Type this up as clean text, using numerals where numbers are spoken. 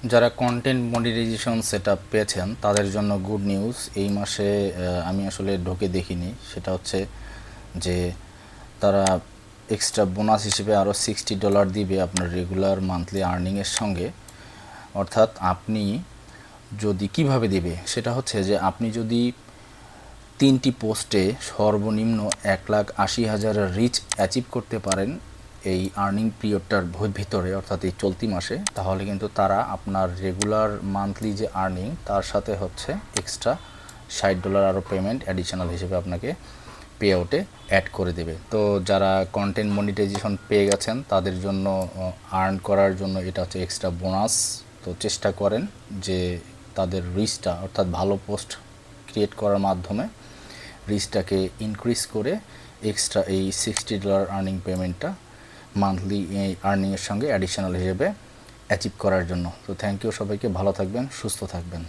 যারা content monetization setup পেয়েছেন তাদের জন্য গুড নিউজ। এই মাসে আমি আসলে ঢোকে দেখিনি, সেটা হচ্ছে যে তারা এক্সট্রা বোনাস হিসেবে আরও $60 দিবে আপনার রেগুলার মান্থলি আর্নিংয়ের সঙ্গে। অর্থাৎ আপনি যদি কিভাবে দেবে সেটা হচ্ছে যে আপনি যদি 3টি পোস্টে সর্বনিম্ন 1,80,000 রিচ অ্যাচিভ করতে পারেন এই আর্নিং পিরিয়ডটার ভিতরে, অর্থাৎ এই চলতি মাসে, তাহলে কিন্তু তারা আপনার রেগুলার মান্থলি যে আর্নিং তার সাথে হচ্ছে এক্সট্রা $60 আরও পেমেন্ট অ্যাডিশনাল হিসেবে আপনাকে পে আউটে অ্যাড করে দেবে। তো যারা কন্টেন্ট মনিটাইজেশন পেয়ে গেছেন তাদের জন্য আর্ন করার জন্য এটা হচ্ছে এক্সট্রা বোনাস। তো চেষ্টা করেন যে তাদের রিচটা, অর্থাৎ ভালো পোস্ট ক্রিয়েট করার মাধ্যমে রিচটাকে ইনক্রিজ করে এক্সট্রা এই $60 আর্নিং পেমেন্টটা মান্থলি এই আর্নিংয়ের সঙ্গে অ্যাডিশনাল হিসেবে অ্যাচিভ করার জন্য। তো থ্যাংক ইউ সবাইকে, ভালো থাকবেন, সুস্থ থাকবেন।